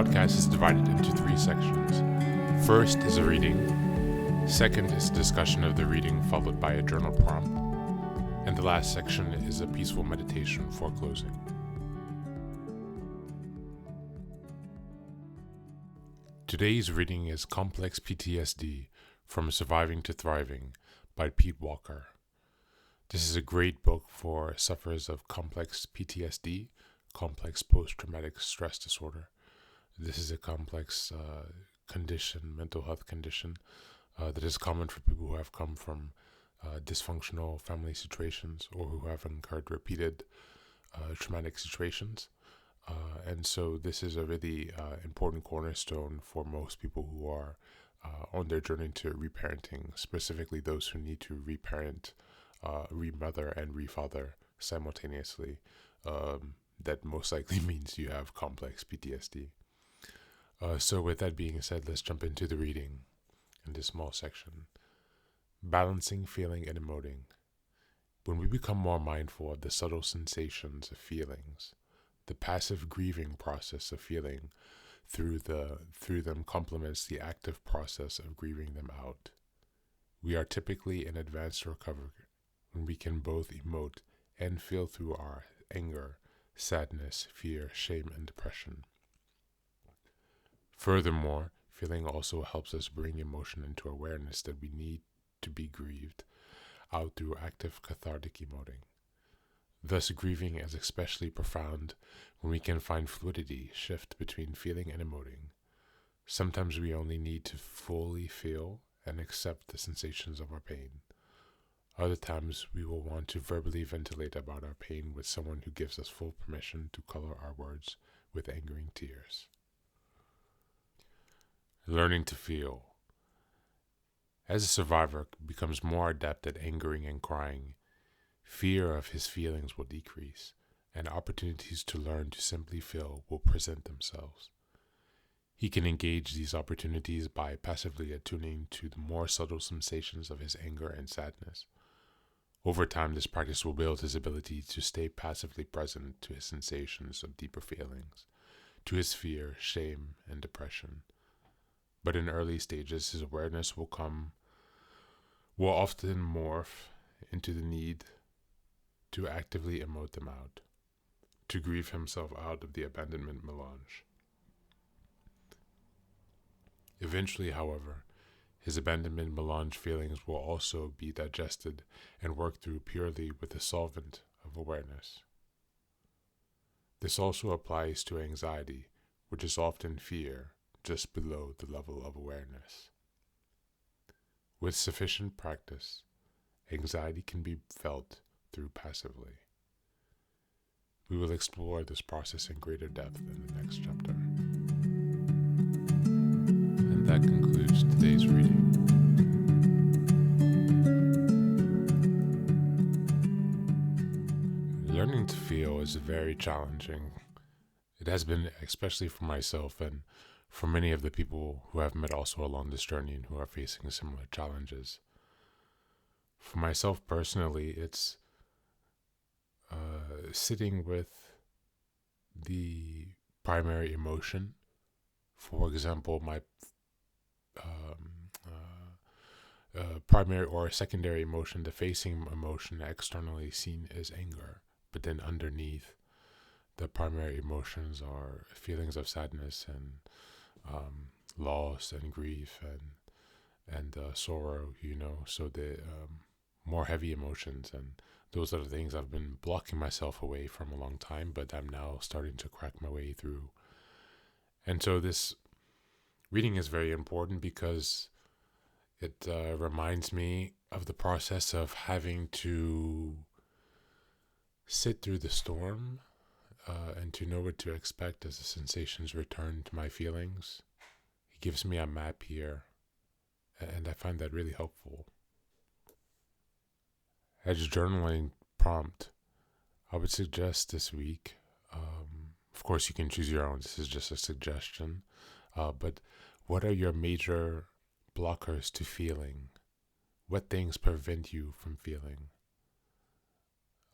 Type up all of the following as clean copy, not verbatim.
podcast is divided into three sections. First is a reading, second is a discussion of the reading followed by a journal prompt, and the last section is a peaceful meditation for closing. Today's reading is Complex PTSD, From Surviving to Thriving by Pete Walker. This is a great book for sufferers of complex PTSD, complex post-traumatic stress disorder. This is a complex condition, mental health condition, that is common for people who have come from dysfunctional family situations or who have incurred repeated traumatic situations. And so this is a really important cornerstone for most people who are on their journey to reparenting, specifically those who need to reparent, remother, and refather simultaneously. That most likely means you have complex PTSD. So with that being said, let's jump into the reading in this small section. Balancing feeling and emoting. When we become more mindful of the subtle sensations of feelings, the passive grieving process of feeling through them complements the active process of grieving them out. We are typically in advanced recovery when we can both emote and feel through our anger, sadness, fear, shame, and depression. Furthermore, feeling also helps us bring emotion into awareness that we need to be grieved out through active cathartic emoting. Thus, grieving is especially profound when we can find fluidity shift between feeling and emoting. Sometimes we only need to fully feel and accept the sensations of our pain. Other times, we will want to verbally ventilate about our pain with someone who gives us full permission to color our words with angering tears. Learning to feel. As a survivor becomes more adept at angering and crying, fear of his feelings will decrease, and opportunities to learn to simply feel will present themselves. He can engage these opportunities by passively attuning to the more subtle sensations of his anger and sadness. Over time, this practice will build his ability to stay passively present to his sensations of deeper feelings, to his fear, shame, and depression. But in early stages, his awareness will often morph into the need to actively emote them out, to grieve himself out of the abandonment melange. Eventually, however, his abandonment melange feelings will also be digested and worked through purely with the solvent of awareness. This also applies to anxiety, which is often fear just below the level of awareness. With sufficient practice, anxiety can be felt through passively. We will explore this process in greater depth in the next chapter. And that concludes today's reading. Learning to feel is very challenging. It has been, especially for myself and for many of the people who I've met also along this journey and who are facing similar challenges. For myself personally, it's sitting with the primary emotion. For example, my primary or secondary emotion, the facing emotion externally seen as anger, but then underneath the primary emotions are feelings of sadness and loss and grief and sorrow, so the more heavy emotions, and those are the things I've been blocking myself away from a long time, but I'm now starting to crack my way through. And so this reading is very important because it reminds me of the process of having to sit through the storm and to know what to expect as the sensations return to my feelings. It gives me a map here, and I find that really helpful. As a journaling prompt, I would suggest this week, of course you can choose your own, this is just a suggestion, but what are your major blockers to feeling? What things prevent you from feeling?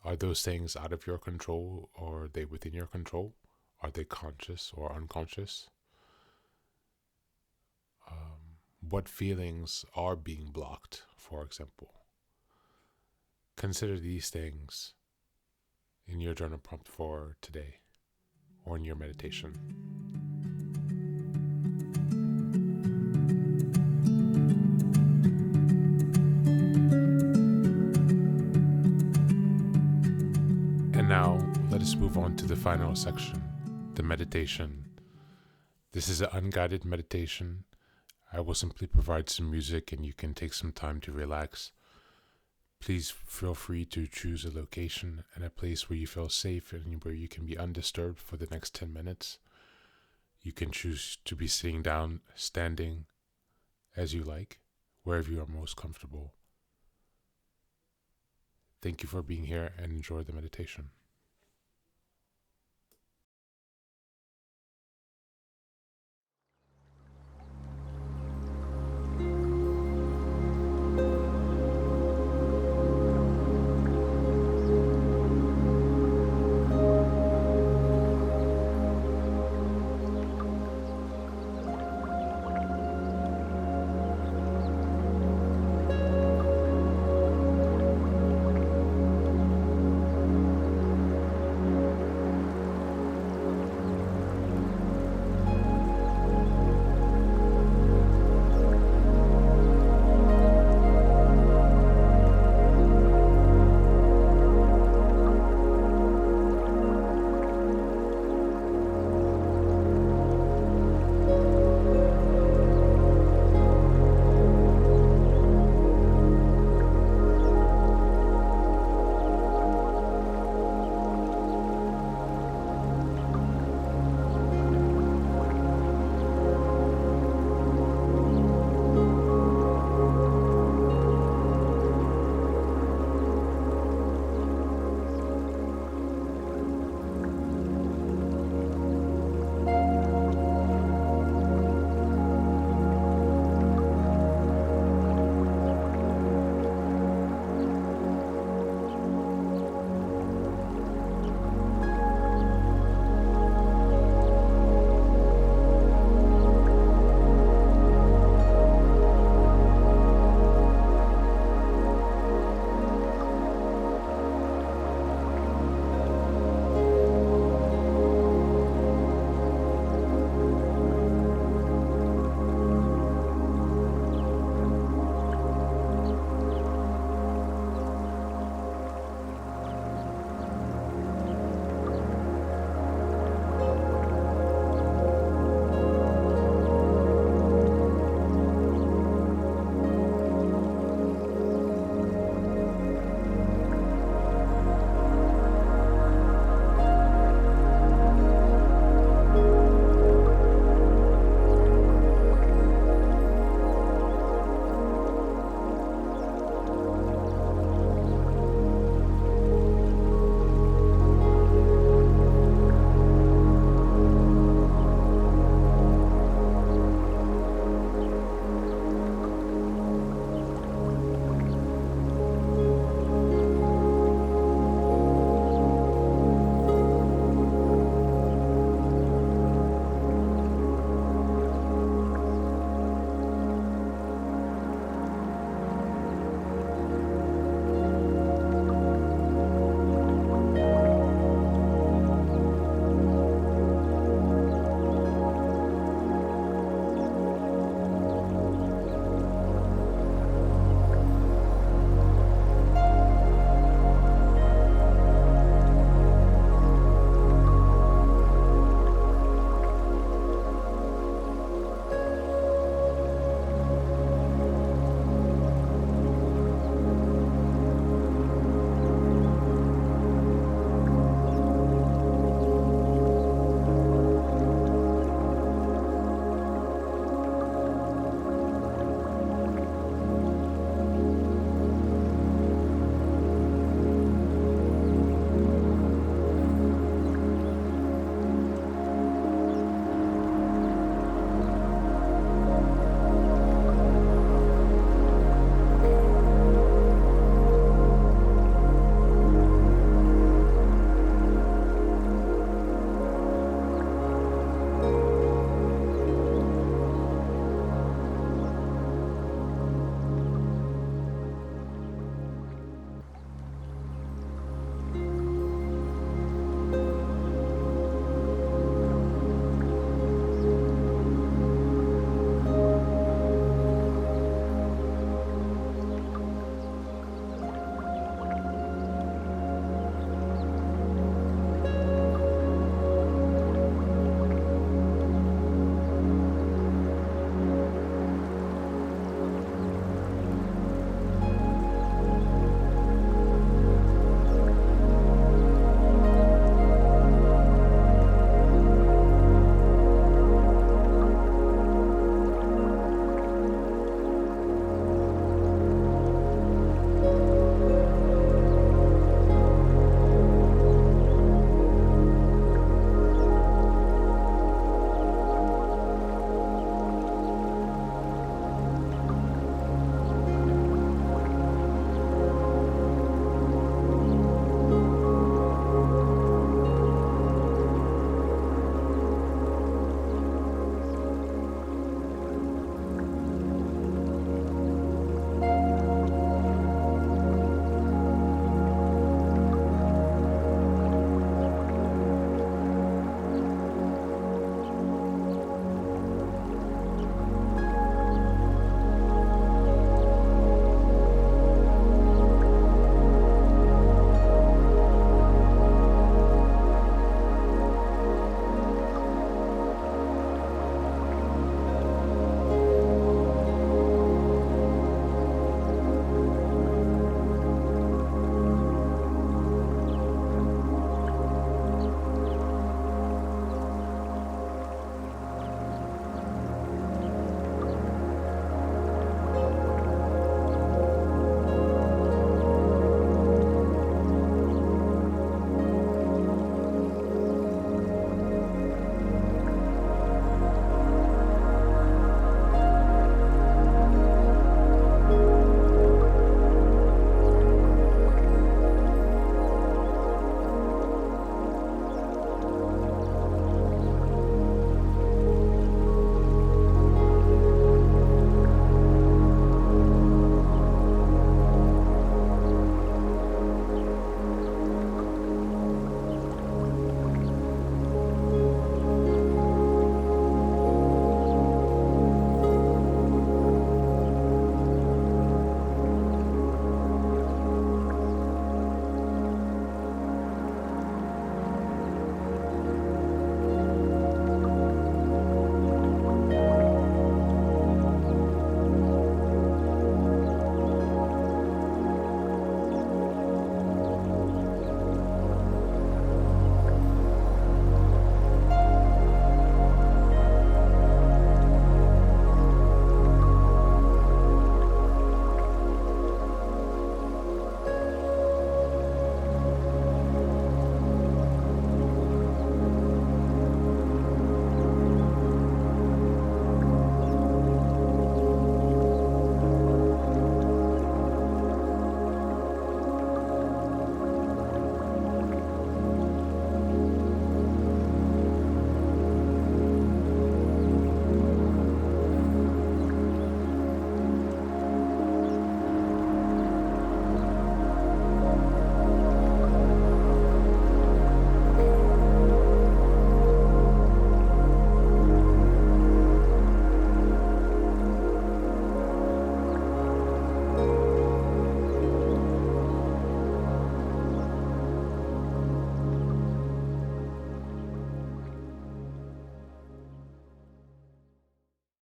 Are those things out of your control, or are they within your control? Are they conscious or unconscious? what feelings are being blocked, for example. Consider these things in your journal prompt for today or in your meditation. And now, let us move on to the final section, the meditation. This is an unguided meditation. I will simply provide some music and you can take some time to relax. Please feel free to choose a location and a place where you feel safe and where you can be undisturbed for the next 10 minutes. You can choose to be sitting down, standing, as you like, wherever you are most comfortable. Thank you for being here and enjoy the meditation.